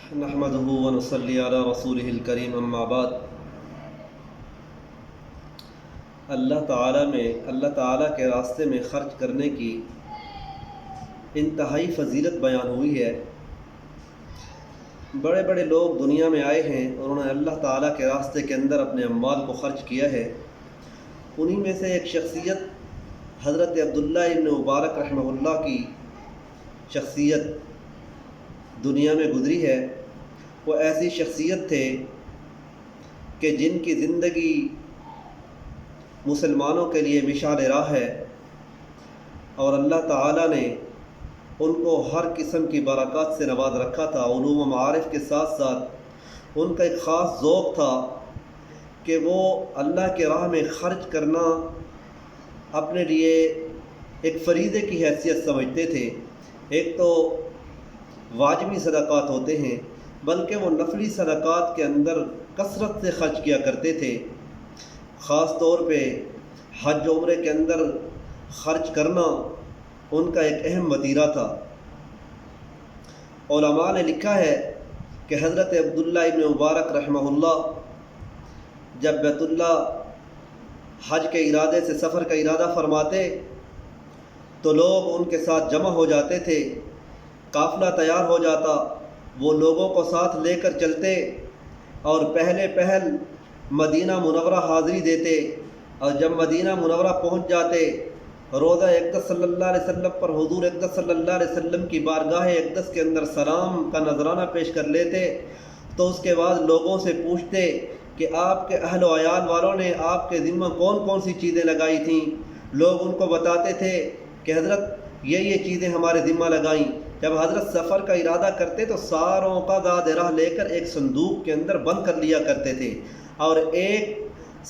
نحمده ونصلي على رسوله الكريم اما بعد۔ اللہ تعالیٰ کے راستے میں خرچ کرنے کی انتہائی فضیلت بیان ہوئی ہے۔ بڑے بڑے لوگ دنیا میں آئے ہیں اور انہوں نے اللہ تعالیٰ کے راستے کے اندر اپنے اموال کو خرچ کیا ہے۔ انہی میں سے ایک شخصیت حضرت عبداللہ ابن مبارک رحمہ اللہ کی شخصیت دنیا میں گزری ہے۔ وہ ایسی شخصیت تھے کہ جن کی زندگی مسلمانوں کے لیے مشعل راہ ہے، اور اللہ تعالیٰ نے ان کو ہر قسم کی برکات سے نواز رکھا تھا۔ علوم و معارف کے ساتھ ساتھ ان کا ایک خاص ذوق تھا کہ وہ اللہ کے راہ میں خرچ کرنا اپنے لیے ایک فریضے کی حیثیت سمجھتے تھے۔ ایک تو واجبی صدقات ہوتے ہیں، بلکہ وہ نفلی صدقات کے اندر کثرت سے خرچ کیا کرتے تھے۔ خاص طور پہ حج عمرے کے اندر خرچ کرنا ان کا ایک اہم وتیرہ تھا۔ علماء نے لکھا ہے کہ حضرت عبداللہ ابن مبارک رحمہ اللہ جب بیت اللہ حج کے ارادے سے سفر کا ارادہ فرماتے تو لوگ ان کے ساتھ جمع ہو جاتے تھے، قافلہ تیار ہو جاتا، وہ لوگوں کو ساتھ لے کر چلتے اور پہل مدینہ منورہ حاضری دیتے، اور جب مدینہ منورہ پہنچ جاتے روضہ اقدس صلی اللہ علیہ وسلم پر حضور اقدس صلی اللہ علیہ وسلم کی بارگاہ اقدس کے اندر سلام کا نذرانہ پیش کر لیتے۔ تو اس کے بعد لوگوں سے پوچھتے کہ آپ کے اہل و عیال والوں نے آپ کے ذمہ کون کون سی چیزیں لگائی تھیں۔ لوگ ان کو بتاتے تھے کہ حضرت یہ چیزیں ہمارے ذمہ لگائیں۔ جب حضرت سفر کا ارادہ کرتے تو ساروں کا زاد راہ لے کر ایک صندوق کے اندر بند کر لیا کرتے تھے، اور ایک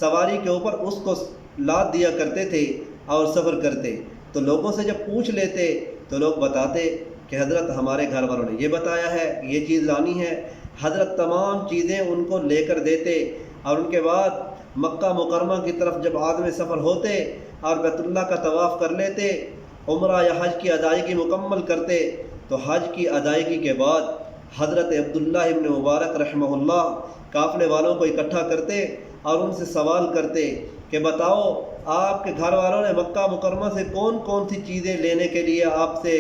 سواری کے اوپر اس کو لاد دیا کرتے تھے اور سفر کرتے۔ تو لوگوں سے جب پوچھ لیتے تو لوگ بتاتے کہ حضرت ہمارے گھر والوں نے یہ بتایا ہے، یہ چیز لانی ہے۔ حضرت تمام چیزیں ان کو لے کر دیتے، اور ان کے بعد مکہ مکرمہ کی طرف جب عازم سفر ہوتے اور بیت اللہ کا طواف کر لیتے، عمرہ یا حج کی ادائیگی مکمل کرتے، تو حج کی ادائیگی کے بعد حضرت عبداللہ ابن مبارک رحمہ اللہ قافلے والوں کو اکٹھا کرتے اور ان سے سوال کرتے کہ بتاؤ آپ کے گھر والوں نے مکہ مکرمہ سے کون کون سی چیزیں لینے کے لیے آپ سے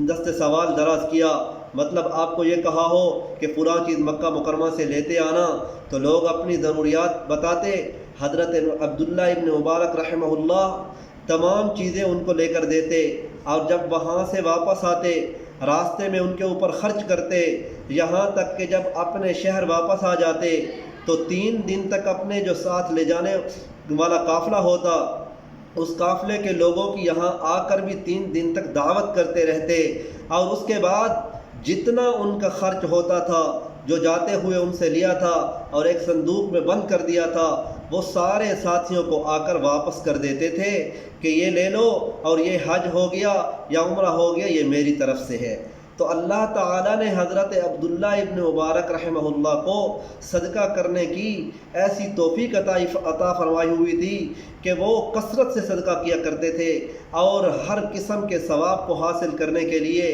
دست سوال دراز کیا۔ مطلب آپ کو یہ کہا ہو کہ فلاں چیز مکہ مکرمہ سے لیتے آنا، تو لوگ اپنی ضروریات بتاتے۔ حضرت عبداللہ ابن مبارک رحمہ اللہ تمام چیزیں ان کو لے کر دیتے، اور جب وہاں سے واپس آتے راستے میں ان کے اوپر خرچ کرتے، یہاں تک کہ جب اپنے شہر واپس آ جاتے تو 3 دن تک اپنے جو ساتھ لے جانے والا قافلہ ہوتا اس قافلے کے لوگوں کی یہاں آ کر بھی 3 دن تک دعوت کرتے رہتے، اور اس کے بعد جتنا ان کا خرچ ہوتا تھا جو جاتے ہوئے ان سے لیا تھا اور ایک صندوق میں بند کر دیا تھا، وہ سارے ساتھیوں کو آ کر واپس کر دیتے تھے کہ یہ لے لو، اور یہ حج ہو گیا یا عمرہ ہو گیا، یہ میری طرف سے ہے۔ تو اللہ تعالیٰ نے حضرت عبداللہ ابن مبارک رحمہ اللہ کو صدقہ کرنے کی ایسی توفیق عطا فرمائی ہوئی تھی کہ وہ کثرت سے صدقہ کیا کرتے تھے، اور ہر قسم کے ثواب کو حاصل کرنے کے لیے،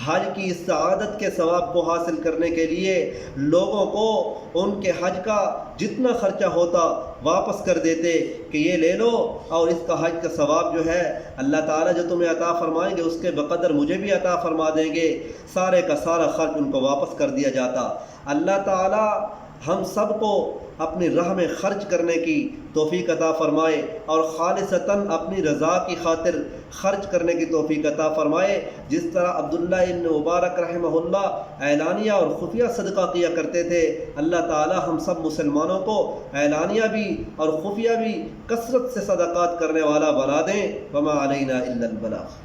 حج کی سعادت کے ثواب کو حاصل کرنے کے لیے لوگوں کو ان کے حج کا جتنا خرچہ ہوتا واپس کر دیتے کہ یہ لے لو، اور اس کا حج کا ثواب جو ہے اللہ تعالیٰ جو تمہیں عطا فرمائیں گے اس کے بقدر مجھے بھی عطا فرما دیں گے۔ سارے کا سارا خرچ ان کو واپس کر دیا جاتا۔ اللہ تعالیٰ ہم سب کو اپنی راہ میں خرچ کرنے کی توفیق عطا فرمائے، اور خالصتاً اپنی رضا کی خاطر خرچ کرنے کی توفیق عطا فرمائے، جس طرح عبداللہ ابن مبارک رحمہ اللہ اعلانیہ اور خفیہ صدقہ کیا کرتے تھے۔ اللہ تعالی ہم سب مسلمانوں کو اعلانیہ بھی اور خفیہ بھی کثرت سے صدقات کرنے والا بنا دیں۔ وما علینا الا البلاغ۔